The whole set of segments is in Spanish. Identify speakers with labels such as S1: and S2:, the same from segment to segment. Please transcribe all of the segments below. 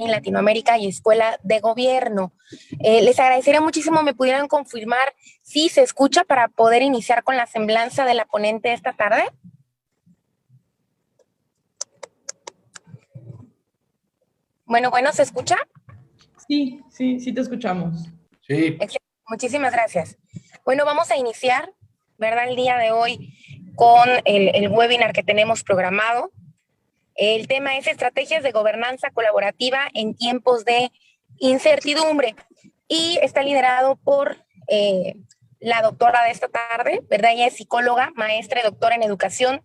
S1: en Latinoamérica y Escuela de Gobierno. Les agradecería muchísimo me pudieran confirmar si se escucha para poder iniciar con la semblanza de la ponente esta tarde. Bueno, ¿se escucha?
S2: Sí, te escuchamos.
S3: Sí.
S1: Muchísimas gracias. Bueno, vamos a iniciar, ¿verdad? El día de hoy con el webinar que tenemos programado. El tema es estrategias de gobernanza colaborativa en tiempos de incertidumbre y está liderado por la doctora de esta tarde, ¿verdad? Ella es psicóloga, maestra y doctora en educación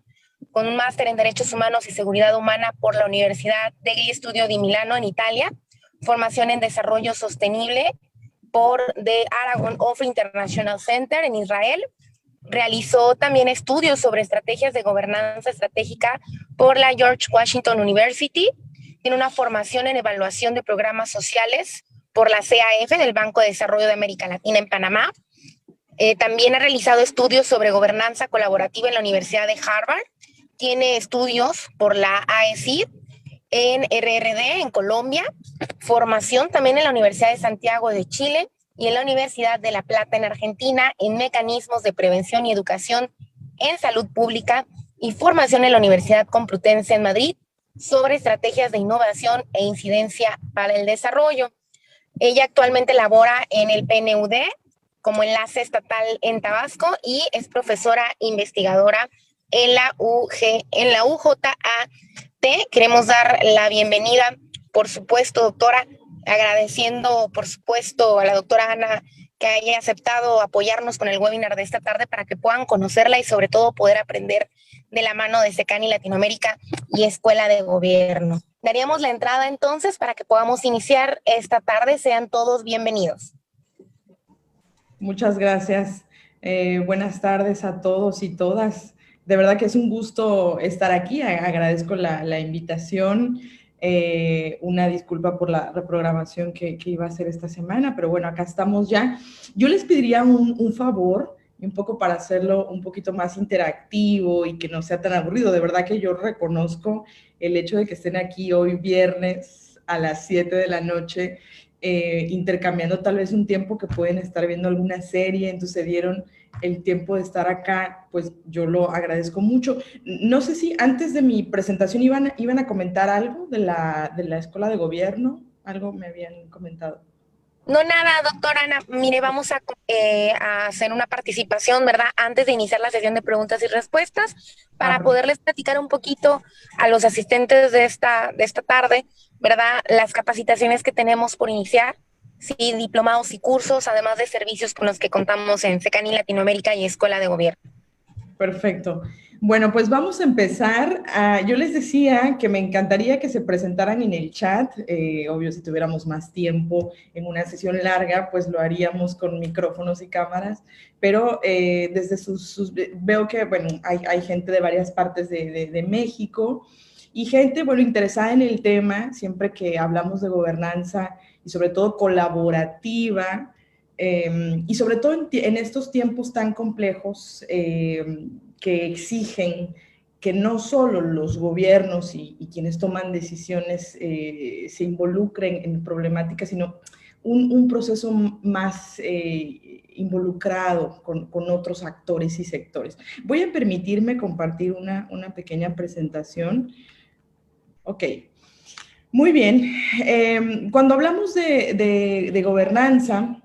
S1: con un máster en Derechos Humanos y Seguridad Humana por la Universidad degli Studi di Milano en Italia, formación en Desarrollo Sostenible por The Aragon Offer International Center en Israel. Realizó también estudios sobre estrategias de gobernanza estratégica por la George Washington University. Tiene una formación en evaluación de programas sociales por la CAF del Banco de Desarrollo de América Latina en Panamá. También ha realizado estudios sobre gobernanza colaborativa en la Universidad de Harvard. Tiene estudios por la AECID en RRD en Colombia. Formación también en la Universidad de Santiago de Chile y en la Universidad de La Plata en Argentina en mecanismos de prevención y educación en salud pública y formación en la Universidad Complutense en Madrid sobre estrategias de innovación e incidencia para el desarrollo. Ella actualmente labora en el PNUD como enlace estatal en Tabasco y es profesora investigadora en la UJAT. Queremos dar la bienvenida, por supuesto, doctora, agradeciendo, por supuesto, a la doctora Ana que haya aceptado apoyarnos con el webinar de esta tarde para que puedan conocerla y sobre todo poder aprender de la mano de SECANI Latinoamérica y Escuela de Gobierno. Daríamos la entrada entonces para que podamos iniciar esta tarde. Sean todos bienvenidos.
S2: Muchas gracias. Buenas tardes a todos y todas. De verdad que es un gusto estar aquí. Agradezco la invitación. Una disculpa por la reprogramación que iba a hacer esta semana, pero bueno, acá estamos ya. Yo les pediría un favor, un poco para hacerlo un poquito más interactivo y que no sea tan aburrido. De verdad que yo reconozco el hecho de que estén aquí hoy viernes a las 7 de la noche, intercambiando tal vez un tiempo que pueden estar viendo alguna serie, entonces dieron el tiempo de estar acá, pues yo lo agradezco mucho. No sé si antes de mi presentación iban a comentar algo de la Escuela de Gobierno, algo me habían comentado.
S1: No, nada, doctora Ana. Mire, vamos a hacer una participación, ¿verdad? Antes de iniciar la sesión de preguntas y respuestas, para poderles platicar un poquito a los asistentes de esta tarde, ¿verdad? Las capacitaciones que tenemos por iniciar, sí, diplomados y cursos, además de servicios con los que contamos en SECANI Latinoamérica y Escuela de Gobierno.
S2: Perfecto. Bueno, pues vamos a empezar. Yo les decía que me encantaría que se presentaran en el chat. Obvio, si tuviéramos más tiempo en una sesión larga, pues lo haríamos con micrófonos y cámaras. Pero desde veo que, bueno, hay gente de varias partes de México y gente, bueno, interesada en el tema, siempre que hablamos de gobernanza y sobre todo colaborativa. Y sobre todo en estos tiempos tan complejos que exigen que no solo los gobiernos y quienes toman decisiones se involucren en problemáticas, sino un proceso más involucrado con otros actores y sectores. Voy a permitirme compartir una pequeña presentación. Ok. Muy bien. Cuando hablamos de gobernanza,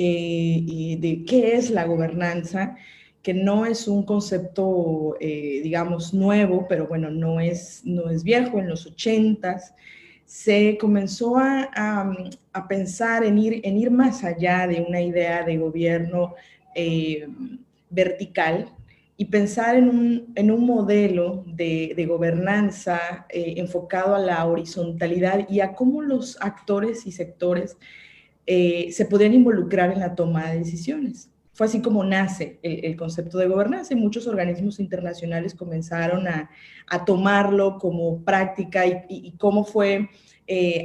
S2: y de qué es la gobernanza, que no es un concepto, digamos, nuevo, pero bueno, no es viejo. En los 80s se comenzó a pensar en ir más allá de una idea de gobierno vertical y pensar en un modelo de gobernanza enfocado a la horizontalidad y a cómo los actores y sectores se podían involucrar en la toma de decisiones. Fue así como nace el concepto de gobernanza y muchos organismos internacionales comenzaron a tomarlo como práctica y cómo fue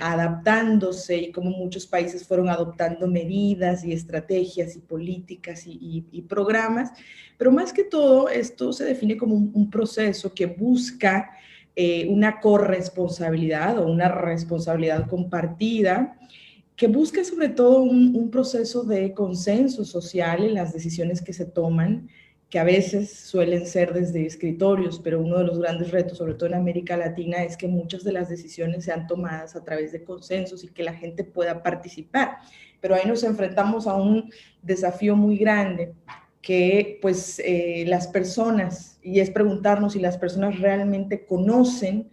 S2: adaptándose y cómo muchos países fueron adoptando medidas y estrategias y políticas y programas. Pero más que todo, esto se define como un proceso que busca una corresponsabilidad o una responsabilidad compartida que busca sobre todo un proceso de consenso social en las decisiones que se toman, que a veces suelen ser desde escritorios, pero uno de los grandes retos, sobre todo en América Latina, es que muchas de las decisiones sean tomadas a través de consensos y que la gente pueda participar. Pero ahí nos enfrentamos a un desafío muy grande, que pues las personas, y es preguntarnos si las personas realmente conocen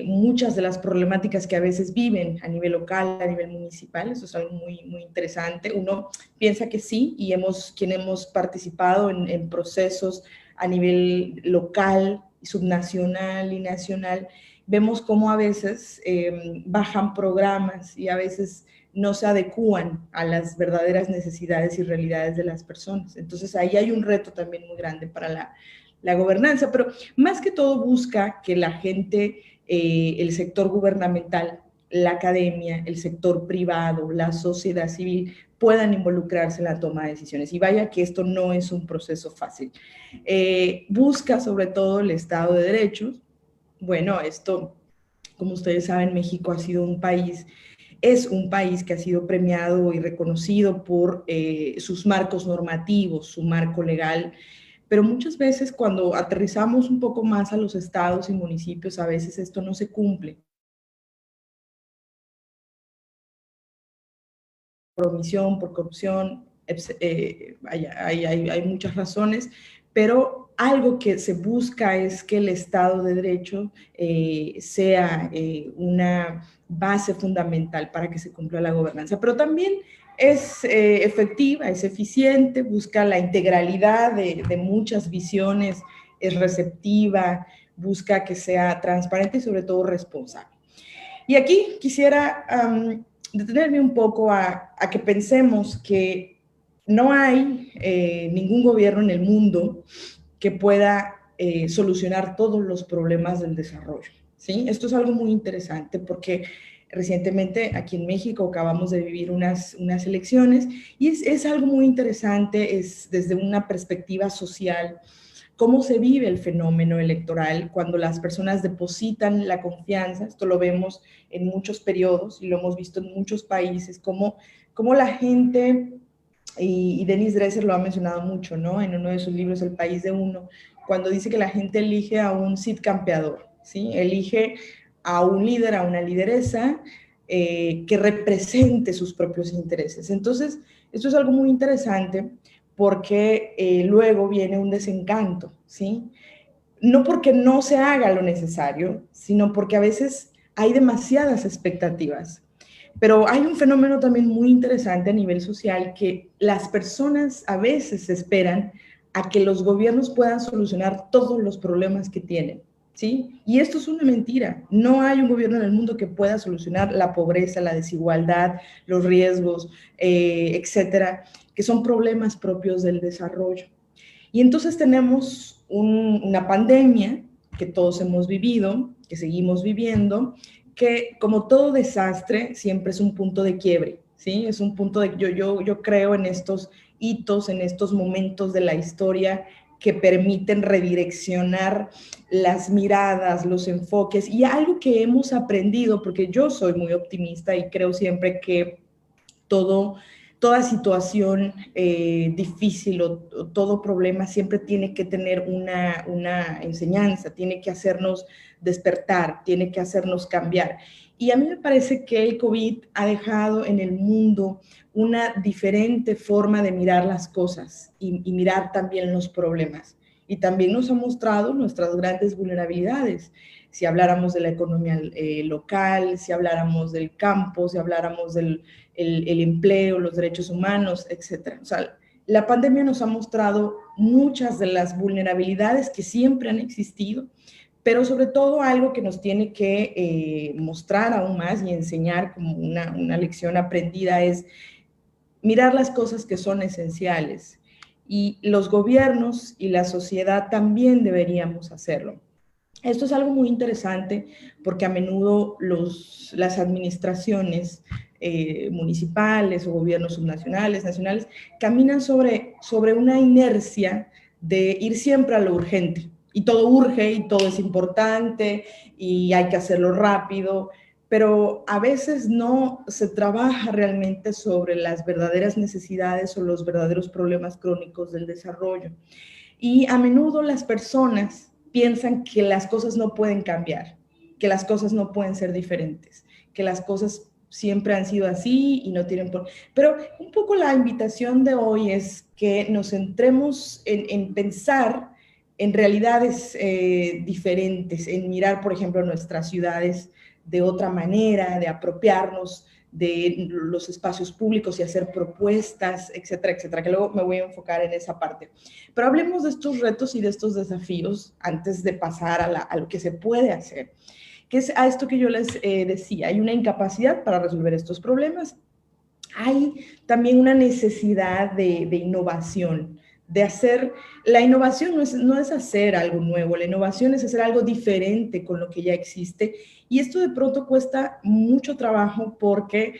S2: muchas de las problemáticas que a veces viven a nivel local, a nivel municipal. Eso es algo muy, muy interesante. Uno piensa que sí, y quien hemos participado en procesos a nivel local, subnacional y nacional, vemos cómo a veces bajan programas y a veces no se adecúan a las verdaderas necesidades y realidades de las personas. Entonces ahí hay un reto también muy grande para la gobernanza, pero más que todo busca que la gente, el sector gubernamental, la academia, el sector privado, la sociedad civil, puedan involucrarse en la toma de decisiones. Y vaya que esto no es un proceso fácil. Busca sobre todo el Estado de Derecho. Bueno, esto, como ustedes saben, México ha sido es un país que ha sido premiado y reconocido por sus marcos normativos, su marco legal, pero muchas veces cuando aterrizamos un poco más a los estados y municipios, a veces esto no se cumple. Por omisión, por corrupción, hay muchas razones, pero algo que se busca es que el Estado de Derecho sea una base fundamental para que se cumpla la gobernanza, pero también es efectiva, es eficiente, busca la integralidad de muchas visiones, es receptiva, busca que sea transparente y sobre todo responsable. Y aquí quisiera detenerme un poco a que pensemos que no hay ningún gobierno en el mundo que pueda solucionar todos los problemas del desarrollo, ¿sí? Esto es algo muy interesante porque recientemente aquí en México acabamos de vivir unas elecciones y es algo muy interesante, es desde una perspectiva social, cómo se vive el fenómeno electoral cuando las personas depositan la confianza. Esto lo vemos en muchos periodos y lo hemos visto en muchos países, cómo la gente, y Dennis Dresser lo ha mencionado mucho, ¿no? En uno de sus libros, El País de Uno, cuando dice que la gente elige a un Cid campeador, ¿sí? Elige a un líder, a una lideresa que represente sus propios intereses. Entonces, esto es algo muy interesante porque luego viene un desencanto, ¿sí? No porque no se haga lo necesario, sino porque a veces hay demasiadas expectativas. Pero hay un fenómeno también muy interesante a nivel social que las personas a veces esperan a que los gobiernos puedan solucionar todos los problemas que tienen, ¿sí? Y esto es una mentira. No hay un gobierno en el mundo que pueda solucionar la pobreza, la desigualdad, los riesgos, etcétera, que son problemas propios del desarrollo. Y entonces tenemos una pandemia que todos hemos vivido, que seguimos viviendo, que como todo desastre siempre es un punto de quiebre, ¿sí? Es un punto de, yo creo en estos hitos, en estos momentos de la historia que permiten redireccionar las miradas, los enfoques, y algo que hemos aprendido, porque yo soy muy optimista y creo siempre que toda situación difícil o todo problema siempre tiene que tener una enseñanza, tiene que hacernos despertar, tiene que hacernos cambiar. Y a mí me parece que el COVID ha dejado en el mundo una diferente forma de mirar las cosas y mirar también los problemas. Y también nos ha mostrado nuestras grandes vulnerabilidades. Si habláramos de la economía local, si habláramos del campo, si habláramos del el empleo, los derechos humanos, etcétera. O sea, la pandemia nos ha mostrado muchas de las vulnerabilidades que siempre han existido, pero sobre todo algo que nos tiene que mostrar aún más y enseñar como una lección aprendida es mirar las cosas que son esenciales. Y los gobiernos y la sociedad también deberíamos hacerlo. Esto es algo muy interesante porque a menudo las administraciones municipales o gobiernos subnacionales, nacionales, caminan sobre una inercia de ir siempre a lo urgente, y todo urge y todo es importante y hay que hacerlo rápido, pero a veces no se trabaja realmente sobre las verdaderas necesidades o los verdaderos problemas crónicos del desarrollo. Y a menudo las personas piensan que las cosas no pueden cambiar, que las cosas no pueden ser diferentes, que las cosas siempre han sido así y no tienen por... Pero un poco la invitación de hoy es que nos centremos en pensar en realidades diferentes, en mirar, por ejemplo, nuestras ciudades de otra manera, de apropiarnos de los espacios públicos y hacer propuestas, etcétera, etcétera, que luego me voy a enfocar en esa parte. Pero hablemos de estos retos y de estos desafíos antes de pasar a lo que se puede hacer, que es a esto que yo les decía, hay una incapacidad para resolver estos problemas, hay también una necesidad de innovación, de hacer, la innovación no es hacer algo nuevo, la innovación es hacer algo diferente con lo que ya existe, y esto de pronto cuesta mucho trabajo porque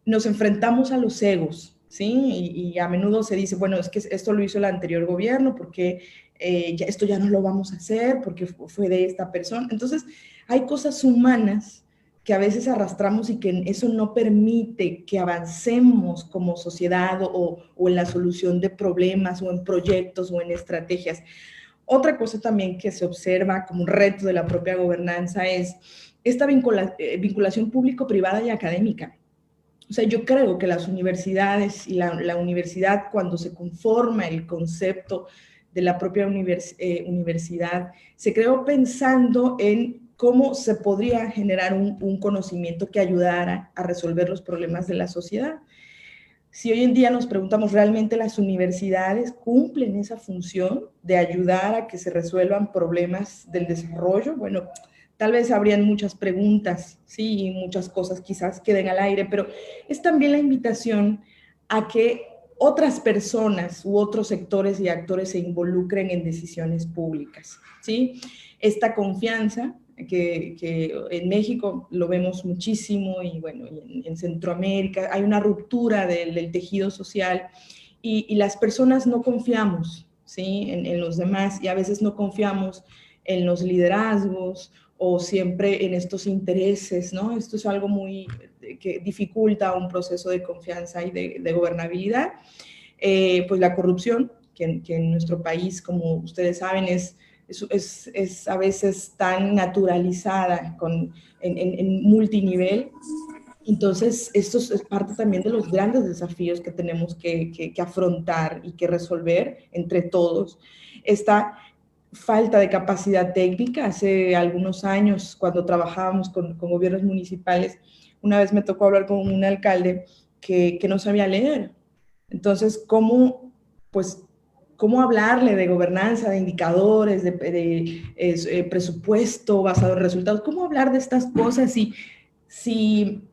S2: nos enfrentamos a los egos, ¿sí? Y a menudo se dice, bueno, es que esto lo hizo el anterior gobierno, porque esto ya no lo vamos a hacer, porque fue de esta persona. Entonces, hay cosas humanas que a veces arrastramos y que eso no permite que avancemos como sociedad o en la solución de problemas o en proyectos o en estrategias. Otra cosa también que se observa como un reto de la propia gobernanza es esta vinculación público-privada y académica. O sea, yo creo que las universidades y la universidad, cuando se conforma el concepto de la propia universidad, se creó pensando en cómo se podría generar un conocimiento que ayudara a resolver los problemas de la sociedad. Si hoy en día nos preguntamos, ¿realmente las universidades cumplen esa función de ayudar a que se resuelvan problemas del desarrollo? Bueno, tal vez habrían muchas preguntas, sí, y muchas cosas quizás queden al aire, pero es también la invitación a que otras personas u otros sectores y actores se involucren en decisiones públicas, ¿sí? Esta confianza que en México lo vemos muchísimo y bueno, en Centroamérica hay una ruptura del tejido social y las personas no confiamos, ¿sí? En los demás y a veces no confiamos en los liderazgos o siempre en estos intereses, ¿no? Esto es algo muy que dificulta un proceso de confianza y de gobernabilidad. Pues la corrupción, que en nuestro país, como ustedes saben, es a veces tan naturalizada en multinivel. Entonces, esto es parte también de los grandes desafíos que tenemos que afrontar y que resolver entre todos. Esta falta de capacidad técnica, hace algunos años, cuando trabajábamos con gobiernos municipales, una vez me tocó hablar con un alcalde que no sabía leer. Entonces, pues, ¿cómo hablarle de gobernanza, de indicadores, de presupuesto basado en resultados? ¿Cómo hablar de estas cosas si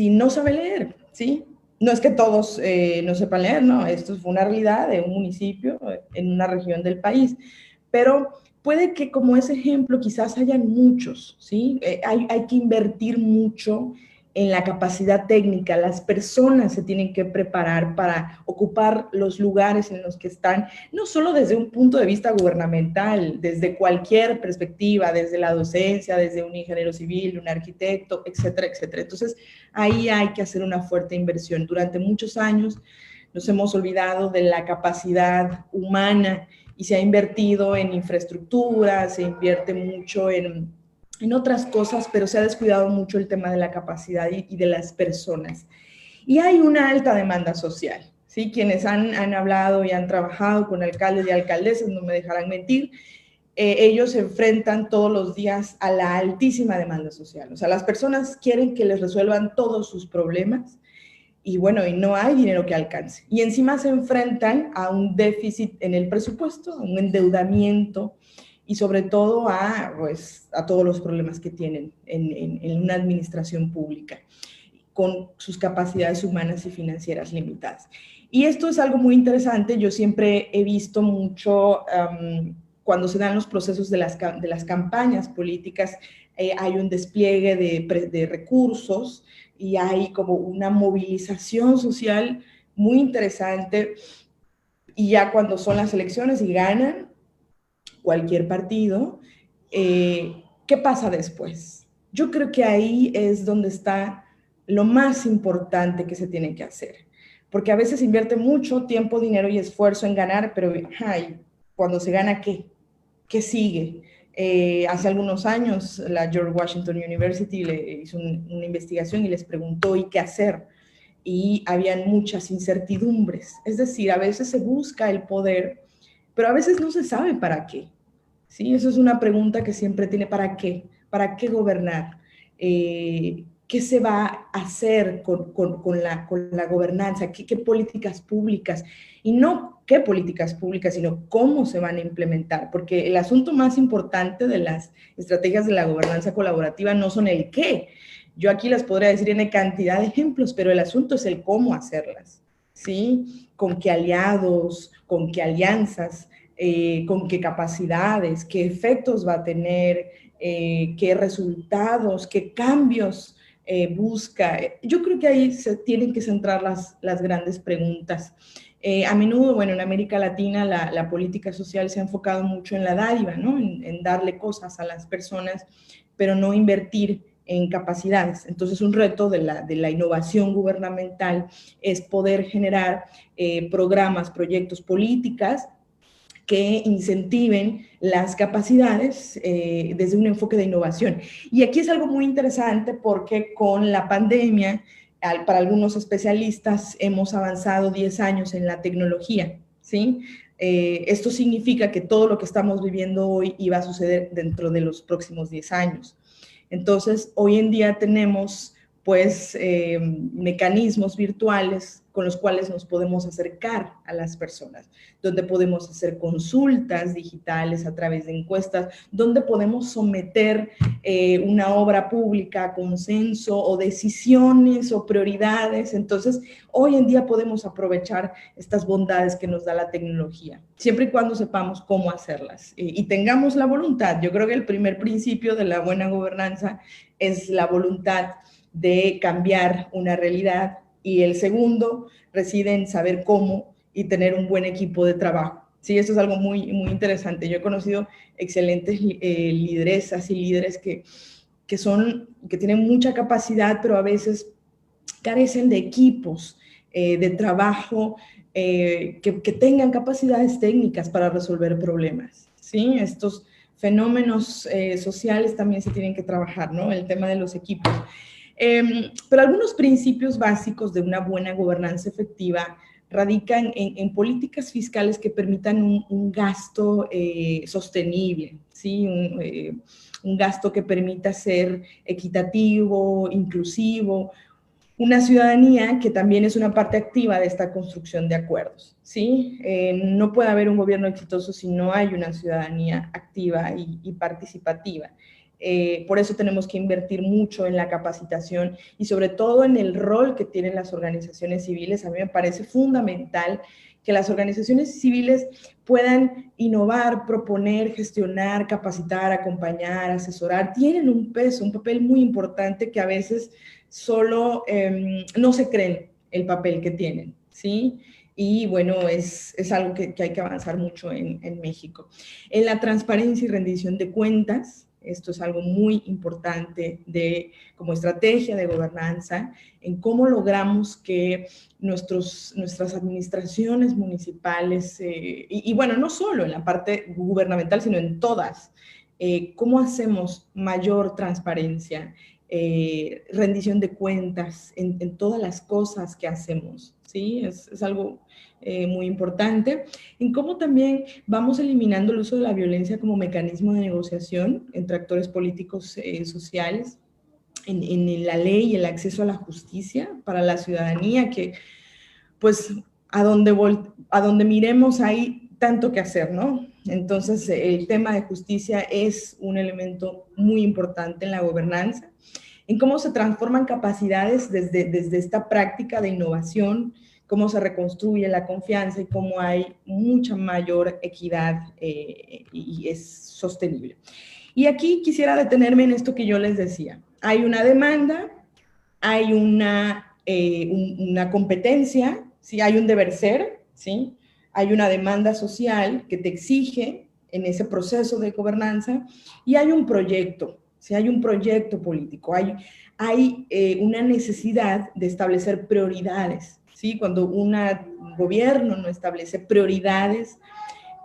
S2: no sabe leer? ¿Sí? No es que todos no sepan leer, no, esto fue una realidad de un municipio en una región del país, pero puede que como ese ejemplo quizás hayan muchos, ¿sí? Hay que invertir mucho en la capacidad técnica, las personas se tienen que preparar para ocupar los lugares en los que están, no solo desde un punto de vista gubernamental, desde cualquier perspectiva, desde la docencia, desde un ingeniero civil, un arquitecto, etcétera, etcétera. Entonces, ahí hay que hacer una fuerte inversión. Durante muchos años nos hemos olvidado de la capacidad humana y se ha invertido en infraestructura, se invierte mucho en otras cosas, pero se ha descuidado mucho el tema de la capacidad y de las personas. Y hay una alta demanda social, ¿sí? Quienes han hablado y han trabajado con alcaldes y alcaldesas, no me dejarán mentir, ellos se enfrentan todos los días a la altísima demanda social. O sea, las personas quieren que les resuelvan todos sus problemas y bueno, y no hay dinero que alcance. Y encima se enfrentan a un déficit en el presupuesto, a un endeudamiento y sobre todo pues, a todos los problemas que tienen en una administración pública con sus capacidades humanas y financieras limitadas. Y esto es algo muy interesante. Yo siempre he visto mucho cuando se dan los procesos de las campañas políticas, hay un despliegue de recursos y hay como una movilización social muy interesante. Y ya cuando son las elecciones y ganan, cualquier partido, ¿qué pasa después? Yo creo que ahí es donde está lo más importante que se tiene que hacer, porque a veces se invierte mucho tiempo, dinero y esfuerzo en ganar, pero ay, cuando se gana, ¿qué? ¿Qué sigue? Hace algunos años la George Washington University le hizo una investigación y les preguntó ¿y qué hacer? Y habían muchas incertidumbres, es decir, a veces se busca el poder, pero a veces no se sabe para qué. ¿Sí? Eso es una pregunta que siempre tiene, ¿para qué? ¿Para qué gobernar? ¿Qué se va a hacer con la gobernanza? ¿Qué políticas públicas? Y no qué políticas públicas, sino cómo se van a implementar, porque el asunto más importante de las estrategias de la gobernanza colaborativa no son el qué. Yo aquí las podría decir en cantidad de ejemplos, pero el asunto es el cómo hacerlas, ¿sí? Con qué aliados, con qué alianzas, con qué capacidades, qué efectos va a tener, qué resultados, qué cambios busca. Yo creo que ahí se tienen que centrar las grandes preguntas. A menudo, bueno, en América Latina la política social se ha enfocado mucho en la dádiva, ¿no? En darle cosas a las personas, pero no invertir en capacidades. Entonces, un reto de la innovación gubernamental es poder generar programas, proyectos, políticas que incentiven las capacidades desde un enfoque de innovación. Y aquí es algo muy interesante porque con la pandemia, para algunos especialistas, hemos avanzado 10 años en la tecnología, ¿sí? Esto significa que todo lo que estamos viviendo hoy iba a suceder dentro de los próximos 10 años. Entonces, hoy en día tenemos pues mecanismos virtuales con los cuales nos podemos acercar a las personas, donde podemos hacer consultas digitales a través de encuestas, donde podemos someter una obra pública a consenso o decisiones o prioridades. Entonces, hoy en día podemos aprovechar estas bondades que nos da la tecnología, siempre y cuando sepamos cómo hacerlas y tengamos la voluntad. Yo creo que el primer principio de la buena gobernanza es la voluntad de cambiar una realidad y el segundo reside en saber cómo y tener un buen equipo de trabajo. Sí, esto es algo muy, muy interesante. Yo he conocido excelentes lideresas y líderes que tienen mucha capacidad, pero a veces carecen de equipos de trabajo que tengan capacidades técnicas para resolver problemas. ¿Sí? Estos fenómenos sociales también se tienen que trabajar, ¿no? El tema de los equipos. Pero algunos principios básicos de una buena gobernanza efectiva radican en políticas fiscales que permitan un gasto sostenible, ¿sí? Un gasto que permita ser equitativo, inclusivo, una ciudadanía que también es una parte activa de esta construcción de acuerdos, ¿sí? No puede haber un gobierno exitoso si no hay una ciudadanía activa y participativa. Por eso tenemos que invertir mucho en la capacitación y sobre todo en el rol que tienen las organizaciones civiles. A mí me parece fundamental que las organizaciones civiles puedan innovar, proponer, gestionar, capacitar, acompañar, asesorar. Tienen un peso, un papel muy importante que a veces solo no se creen el papel que tienen, ¿sí? Y bueno, es algo que hay que avanzar mucho en México. En la transparencia y rendición de cuentas, esto es algo muy importante como estrategia de gobernanza, en cómo logramos que nuestras administraciones municipales, y bueno, no solo en la parte gubernamental, sino en todas, cómo hacemos mayor transparencia, rendición de cuentas en todas las cosas que hacemos, ¿sí? Es algo muy importante. En cómo también vamos eliminando el uso de la violencia como mecanismo de negociación entre actores políticos sociales, en la ley y el acceso a la justicia para la ciudadanía, que pues a donde miremos hay tanto que hacer, ¿no? Entonces, el tema de justicia es un elemento muy importante en la gobernanza, en cómo se transforman capacidades desde esta práctica de innovación, cómo se reconstruye la confianza y cómo hay mucha mayor equidad y es sostenible. Y aquí quisiera detenerme en esto que yo les decía. Hay una demanda, hay una competencia, ¿sí? Hay un deber ser, ¿sí? Hay una demanda social que te exige en ese proceso de gobernanza y hay un proyecto, ¿sí? Hay un proyecto político, hay una necesidad de establecer prioridades, ¿sí? Cuando un gobierno no establece prioridades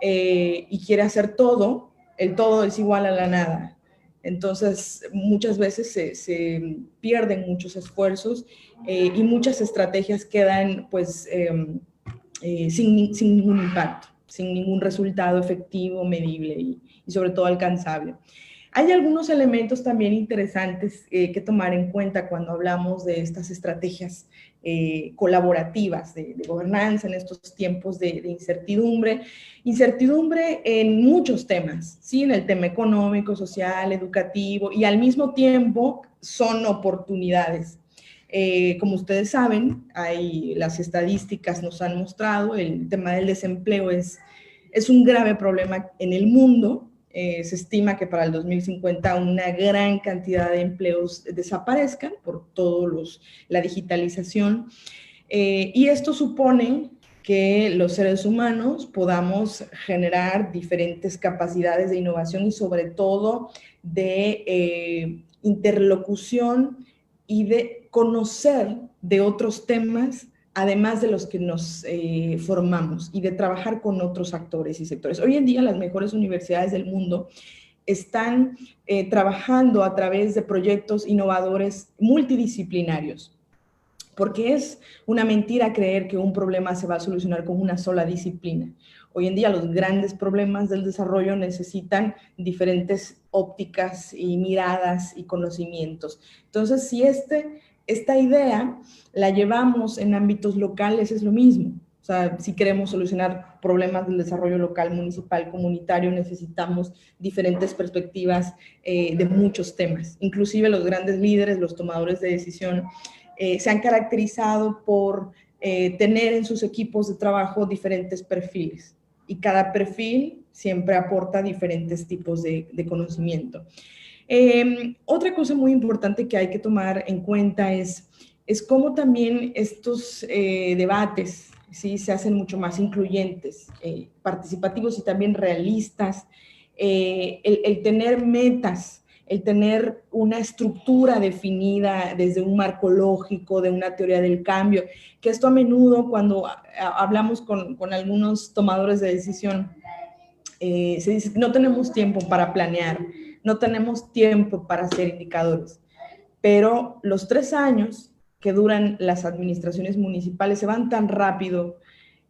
S2: y quiere hacer todo, el todo es igual a la nada. Entonces, muchas veces se pierden muchos esfuerzos y muchas estrategias quedan pues sin ningún impacto, sin ningún resultado efectivo, medible y sobre todo alcanzable. Hay algunos elementos también interesantes que tomar en cuenta cuando hablamos de estas estrategias colaborativas de gobernanza en estos tiempos de incertidumbre. Incertidumbre en muchos temas, ¿sí? En el tema económico, social, educativo, y al mismo tiempo son oportunidades. Como ustedes saben, las estadísticas nos han mostrado, el tema del desempleo es un grave problema en el mundo. Se estima que para el 2050 una gran cantidad de empleos desaparezcan por la digitalización. Y esto supone que los seres humanos podamos generar diferentes capacidades de innovación y sobre todo de interlocución y de conocer de otros temas además de los que nos formamos y de trabajar con otros actores y sectores. Hoy en día las mejores universidades del mundo están trabajando a través de proyectos innovadores multidisciplinarios, porque es una mentira creer que un problema se va a solucionar con una sola disciplina. Hoy en día los grandes problemas del desarrollo necesitan diferentes ópticas y miradas y conocimientos. Entonces, si esta idea la llevamos en ámbitos locales, es lo mismo. O sea, si queremos solucionar problemas del desarrollo local, municipal, comunitario, necesitamos diferentes perspectivas de muchos temas. Inclusive los grandes líderes, los tomadores de decisión, se han caracterizado por tener en sus equipos de trabajo diferentes perfiles y cada perfil siempre aporta diferentes tipos de conocimiento. Otra cosa muy importante que hay que tomar en cuenta es cómo también estos debates, ¿sí? Se hacen mucho más incluyentes, participativos y también realistas, el tener metas, el tener una estructura definida desde un marco lógico, de una teoría del cambio, que esto a menudo cuando hablamos con algunos tomadores de decisión, se dice que no tenemos tiempo para planear, no tenemos tiempo para hacer indicadores, pero los 3 años que duran las administraciones municipales se van tan rápido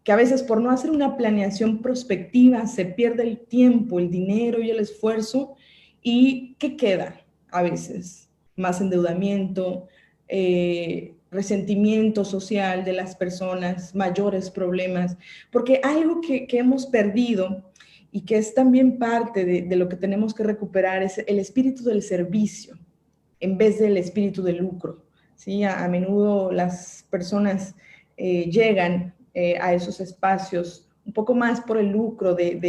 S2: que a veces por no hacer una planeación prospectiva se pierde el tiempo, el dinero y el esfuerzo. ¿Y qué queda? A veces más endeudamiento, resentimiento social de las personas, mayores problemas, porque algo que hemos perdido y que es también parte de lo que tenemos que recuperar es el espíritu del servicio en vez del espíritu de lucro, ¿sí? A menudo las personas llegan a esos espacios un poco más por el lucro de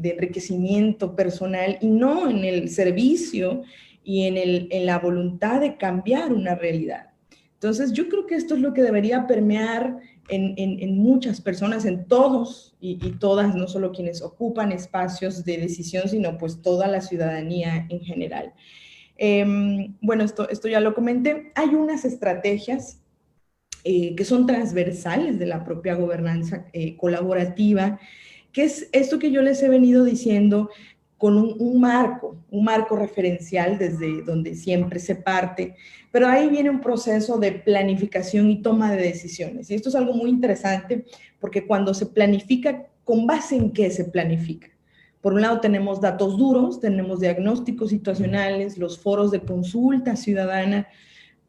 S2: enriquecimiento personal y no en el servicio y en la voluntad de cambiar una realidad. Entonces, yo creo que esto es lo que debería permear en muchas personas, en todos y todas, no solo quienes ocupan espacios de decisión, sino pues toda la ciudadanía en general. Bueno, esto ya lo comenté. Hay unas estrategias que son transversales de la propia gobernanza colaborativa, que es esto que yo les he venido diciendo con un marco referencial desde donde siempre se parte, pero ahí viene un proceso de planificación y toma de decisiones. Y esto es algo muy interesante porque cuando se planifica, ¿con base en qué se planifica? Por un lado tenemos datos duros, tenemos diagnósticos situacionales, los foros de consulta ciudadana,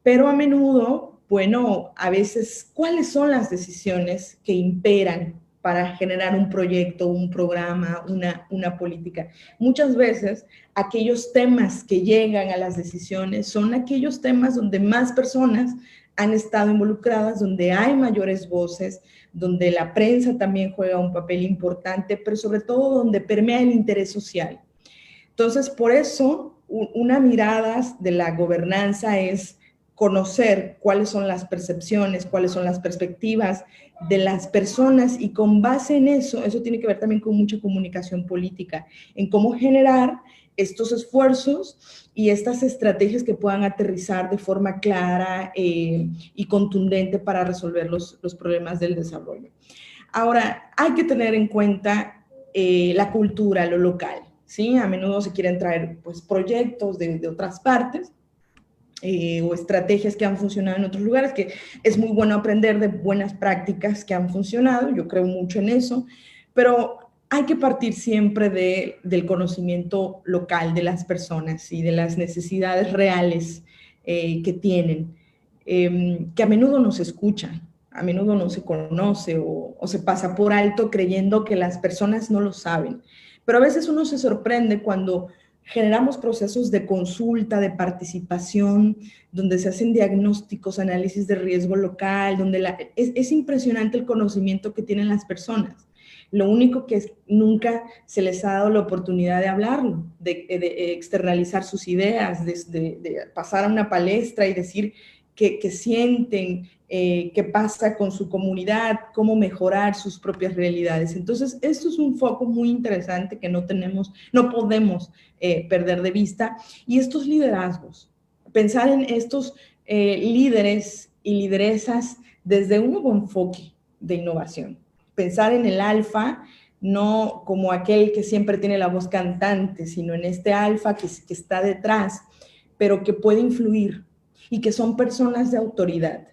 S2: pero a menudo, bueno, a veces, ¿cuáles son las decisiones que imperan para generar un proyecto, un programa, una política? Muchas veces, aquellos temas que llegan a las decisiones son aquellos temas donde más personas han estado involucradas, donde hay mayores voces, donde la prensa también juega un papel importante, pero sobre todo donde permea el interés social. Entonces, por eso, una mirada de la gobernanza es conocer cuáles son las percepciones, cuáles son las perspectivas de las personas, y con base en eso, eso tiene que ver también con mucha comunicación política, en cómo generar estos esfuerzos y estas estrategias que puedan aterrizar de forma clara y contundente para resolver los problemas del desarrollo. Ahora, hay que tener en cuenta la cultura, lo local, ¿sí? A menudo se quieren traer pues, proyectos de otras partes, o estrategias que han funcionado en otros lugares, que es muy bueno aprender de buenas prácticas que han funcionado, yo creo mucho en eso, pero hay que partir siempre del conocimiento local de las personas y de las necesidades reales que tienen, que a menudo no se escuchan, a menudo no se conoce o se pasa por alto creyendo que las personas no lo saben. Pero a veces uno se sorprende cuando generamos procesos de consulta, de participación, donde se hacen diagnósticos, análisis de riesgo local, donde es impresionante el conocimiento que tienen las personas. Lo único que nunca se les ha dado la oportunidad de hablarlo, de externalizar sus ideas, de pasar a una palestra y decir qué sienten, qué pasa con su comunidad, cómo mejorar sus propias realidades. Entonces, esto es un foco muy interesante que no podemos perder de vista. Y estos liderazgos, pensar en estos líderes y lideresas desde un nuevo enfoque de innovación. Pensar en el alfa no como aquel que siempre tiene la voz cantante, sino en este alfa que está detrás, pero que puede influir y que son personas de autoridad.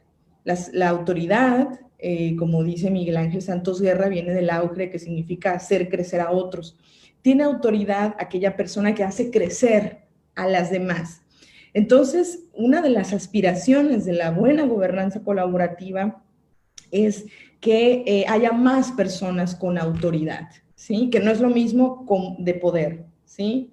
S2: La autoridad, como dice Miguel Ángel Santos Guerra, viene del auge, que significa hacer crecer a otros. Tiene autoridad aquella persona que hace crecer a las demás. Entonces, una de las aspiraciones de la buena gobernanza colaborativa es que haya más personas con autoridad, ¿sí? Que no es lo mismo de poder, ¿sí?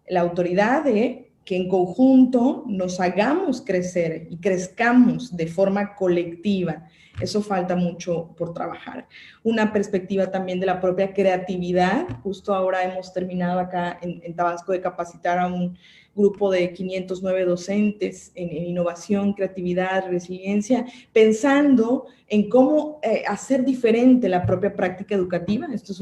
S2: La autoridad de que en conjunto nos hagamos crecer y crezcamos de forma colectiva. Eso falta mucho por trabajar. Una perspectiva también de la propia creatividad. Justo ahora hemos terminado acá en Tabasco de capacitar a un grupo de 509 docentes en innovación, creatividad, resiliencia, pensando en cómo hacer diferente la propia práctica educativa. Esto es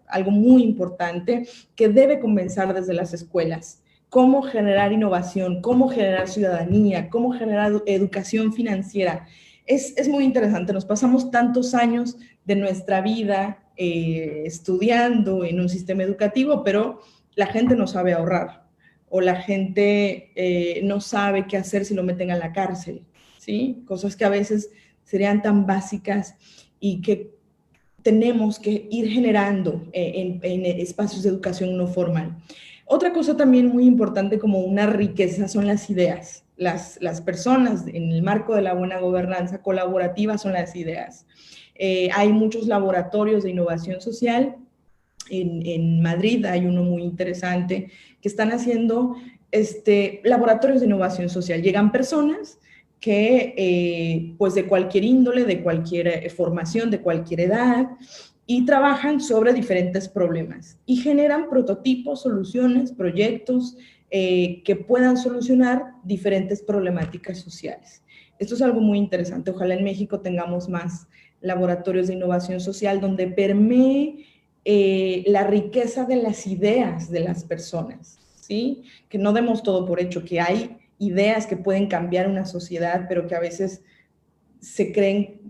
S2: algo muy importante que debe comenzar desde las escuelas. Cómo generar innovación, cómo generar ciudadanía, cómo generar educación financiera. Es muy interesante, nos pasamos tantos años de nuestra vida estudiando en un sistema educativo, pero la gente no sabe ahorrar, o la gente no sabe qué hacer si lo meten a la cárcel, ¿sí? Cosas que a veces serían tan básicas y que tenemos que ir generando en espacios de educación no formal. Otra cosa también muy importante como una riqueza son las ideas. Las personas en el marco de la buena gobernanza colaborativa son las ideas. Hay muchos laboratorios de innovación social. En Madrid hay uno muy interesante que están haciendo laboratorios de innovación social. Llegan personas que pues de cualquier índole, de cualquier formación, de cualquier edad, y trabajan sobre diferentes problemas y generan prototipos, soluciones, proyectos que puedan solucionar diferentes problemáticas sociales. Esto es algo muy interesante. Ojalá en México tengamos más laboratorios de innovación social donde permee la riqueza de las ideas de las personas, ¿sí? Que no demos todo por hecho, que hay ideas que pueden cambiar una sociedad, pero que a veces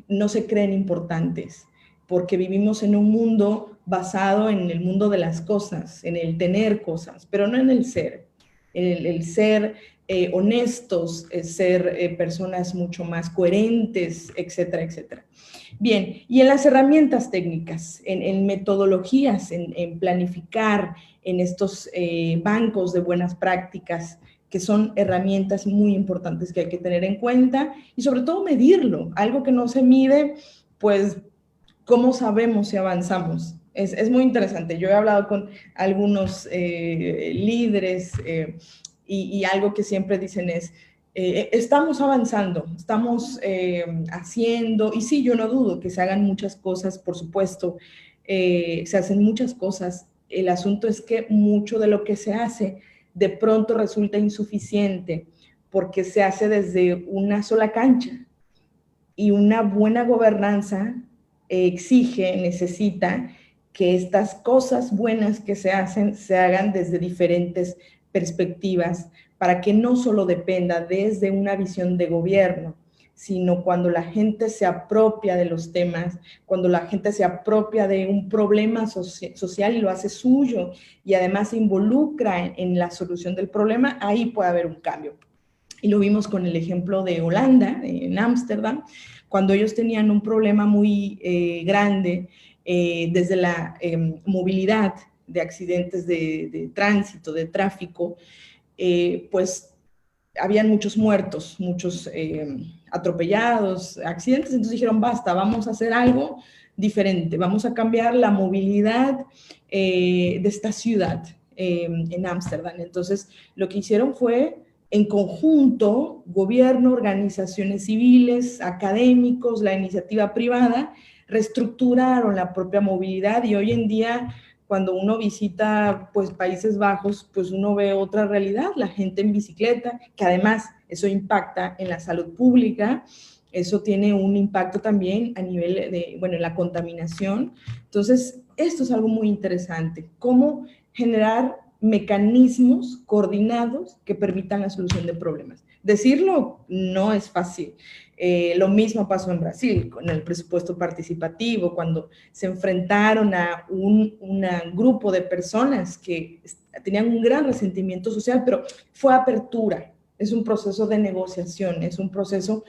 S2: no se creen importantes, porque vivimos en un mundo basado en el mundo de las cosas, en el tener cosas, pero no en el ser. El ser honestos, ser personas mucho más coherentes, etcétera, etcétera. Bien, y en las herramientas técnicas, en metodologías, en planificar, en estos bancos de buenas prácticas, que son herramientas muy importantes que hay que tener en cuenta y sobre todo medirlo. Algo que no se mide, pues, ¿cómo sabemos si avanzamos? Es muy interesante. Yo he hablado con algunos líderes y algo que siempre dicen es, estamos avanzando, estamos haciendo, y sí, yo no dudo que se hagan muchas cosas, por supuesto, se hacen muchas cosas. El asunto es que mucho de lo que se hace de pronto resulta insuficiente porque se hace desde una sola cancha y una buena gobernanza exige, necesita que estas cosas buenas que se hacen se hagan desde diferentes perspectivas para que no solo dependa desde una visión de gobierno, sino cuando la gente se apropia de los temas, cuando la gente se apropia de un problema social y lo hace suyo y además se involucra en la solución del problema, ahí puede haber un cambio. Y lo vimos con el ejemplo de Holanda, en Ámsterdam, cuando ellos tenían un problema muy grande desde la movilidad de accidentes de tránsito, de tráfico, pues habían muchos muertos, muchos atropellados, accidentes, entonces dijeron, basta, vamos a hacer algo diferente, vamos a cambiar la movilidad de esta ciudad en Ámsterdam. Entonces, lo que hicieron fue, en conjunto, gobierno, organizaciones civiles, académicos, la iniciativa privada, reestructuraron la propia movilidad y hoy en día cuando uno visita pues Países Bajos, pues uno ve otra realidad, la gente en bicicleta, que además eso impacta en la salud pública, eso tiene un impacto también a nivel de, bueno, la contaminación. Entonces, esto es algo muy interesante, cómo generar mecanismos coordinados que permitan la solución de problemas. Decirlo no es fácil. Lo mismo pasó en Brasil con el presupuesto participativo, cuando se enfrentaron a un grupo de personas que tenían un gran resentimiento social, pero fue apertura, es un proceso de negociación, es un proceso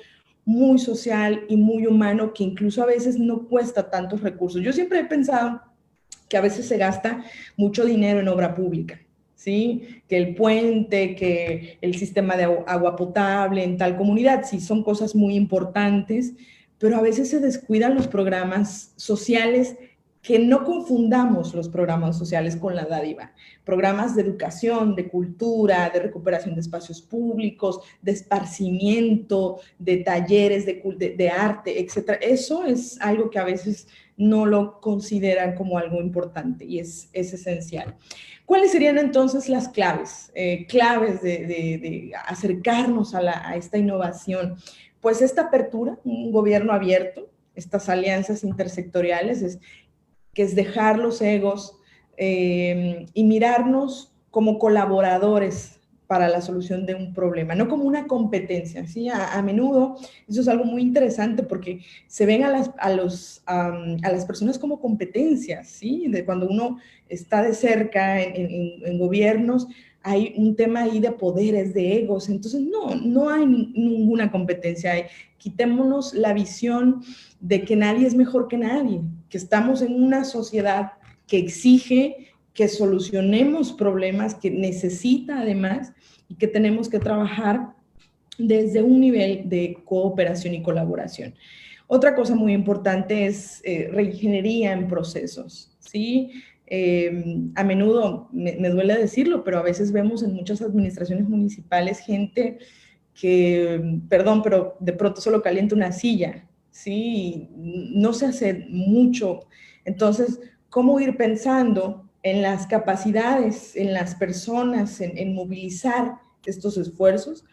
S2: muy social y muy humano que incluso a veces no cuesta tantos recursos. Yo siempre he pensado que a veces se gasta mucho dinero en obra pública, ¿sí? Que el puente, que el sistema de agua potable en tal comunidad, sí, son cosas muy importantes, pero a veces se descuidan los programas sociales, que no confundamos los programas sociales con la dádiva. Programas de educación, de cultura, de recuperación de espacios públicos, de esparcimiento, de talleres de arte, etc. Eso es algo que a veces no lo consideran como algo importante y es esencial. ¿Cuáles serían entonces las claves? Claves de acercarnos a esta innovación. Pues esta apertura, un gobierno abierto, estas alianzas intersectoriales, que es dejar los egos y mirarnos como colaboradores para la solución de un problema, no como una competencia, ¿sí? A menudo eso es algo muy interesante porque se ven a las personas como competencias, ¿sí? De cuando uno está de cerca en gobiernos, hay un tema ahí de poderes, de egos, entonces no hay ninguna competencia. Quitémonos la visión de que nadie es mejor que nadie, que estamos en una sociedad que exige que solucionemos problemas, que necesita además y que tenemos que trabajar desde un nivel de cooperación y colaboración. Otra cosa muy importante es reingeniería en procesos, ¿sí? A menudo, me duele decirlo, pero a veces vemos en muchas administraciones municipales gente que, perdón, pero de pronto solo calienta una silla, ¿sí? No se hace mucho. Entonces, ¿cómo ir pensando en las capacidades, en las personas, en movilizar estos esfuerzos,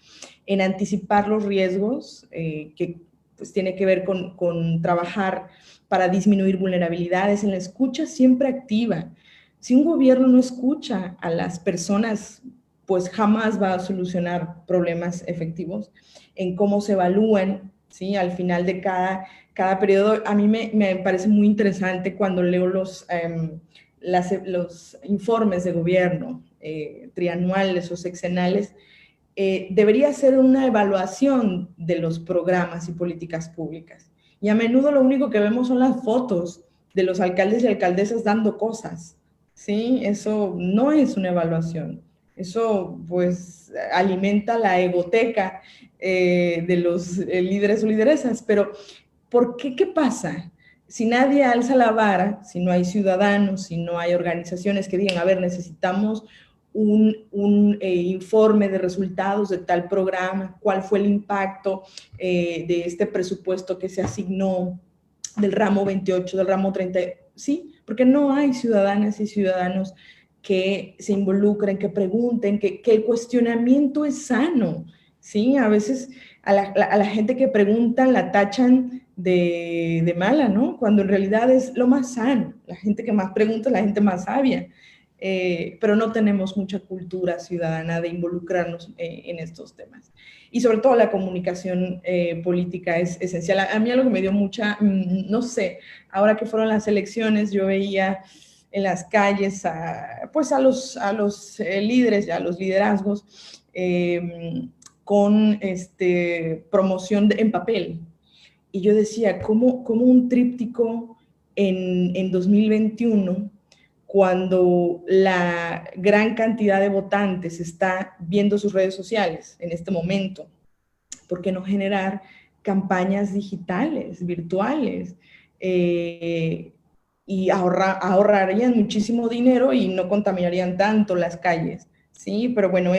S2: en anticipar los riesgos, que pues tiene que ver con trabajar para disminuir vulnerabilidades, en la escucha siempre activa? Si un gobierno no escucha a las personas, pues jamás va a solucionar problemas efectivos. En cómo se evalúan, ¿sí? Al final de cada periodo, a mí me parece muy interesante cuando leo los informes de gobierno trianuales o sexenales. Debería ser una evaluación de los programas y políticas públicas. Y a menudo lo único que vemos son las fotos de los alcaldes y alcaldesas dando cosas, ¿sí? Eso no es una evaluación. Eso, pues, alimenta la egoteca de los líderes o lideresas. Pero, ¿por qué? ¿Qué pasa? Si nadie alza la vara, si no hay ciudadanos, si no hay organizaciones que digan, a ver, necesitamos un informe de resultados de tal programa, cuál fue el impacto de este presupuesto que se asignó del ramo 28, del ramo 30, sí, porque no hay ciudadanas y ciudadanos que se involucren, que pregunten, que el cuestionamiento es sano, ¿sí? A veces a la gente que preguntan la tachan de mala, ¿no? Cuando en realidad es lo más sano. La gente que más pregunta es la gente más sabia. Pero no tenemos mucha cultura ciudadana de involucrarnos en estos temas. Y sobre todo la comunicación política es esencial. A mí algo que me dio mucha, no sé, ahora que fueron las elecciones, yo veía en las calles pues a los líderes, a los liderazgos, con promoción en papel. Y yo decía, ¿cómo un tríptico en 2021, cuando la gran cantidad de votantes está viendo sus redes sociales en este momento, por qué no generar campañas digitales, virtuales? Y ahorrarían muchísimo dinero y no contaminarían tanto las calles, ¿sí? Pero bueno,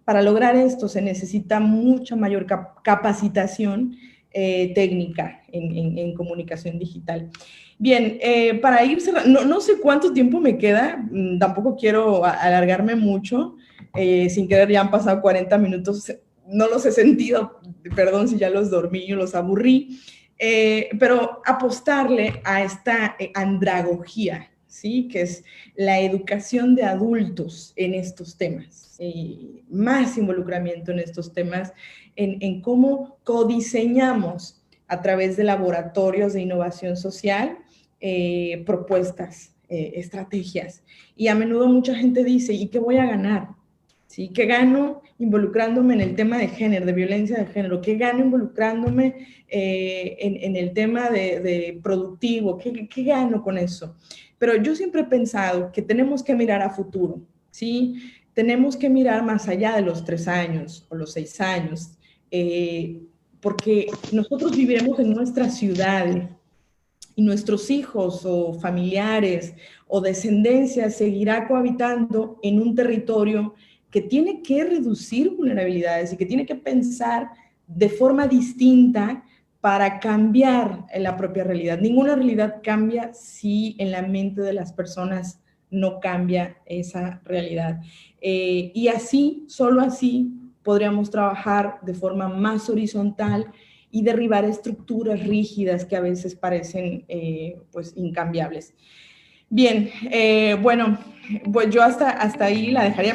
S2: para lograr esto se necesita mucha mayor capacitación técnica en comunicación digital. Bien, para ir cerrando, no sé cuánto tiempo me queda, tampoco quiero alargarme mucho, sin querer ya han pasado 40 minutos, no los he sentido, perdón si ya los dormí o los aburrí, pero apostarle a esta andragogía, ¿sí? Que es la educación de adultos en estos temas, más involucramiento en estos temas, en cómo codiseñamos a través de laboratorios de innovación social propuestas, estrategias. Y a menudo mucha gente dice, ¿y qué voy a ganar? ¿Sí? ¿Qué gano involucrándome en el tema de género, de violencia de género? ¿Qué gano involucrándome en el tema de productivo? ¿Qué gano con eso? Pero yo siempre he pensado que tenemos que mirar a futuro, ¿sí? Tenemos que mirar más allá de los 3 años o los 6 años, porque nosotros viviremos en nuestras ciudades y nuestros hijos o familiares o descendencia seguirá cohabitando en un territorio que tiene que reducir vulnerabilidades y que tiene que pensar de forma distinta para cambiar la propia realidad. Ninguna realidad cambia si en la mente de las personas no cambia esa realidad. Y así, solo así, podríamos trabajar de forma más horizontal y derribar estructuras rígidas que a veces parecen pues incambiables. Bien, bueno, pues yo hasta ahí la dejaría.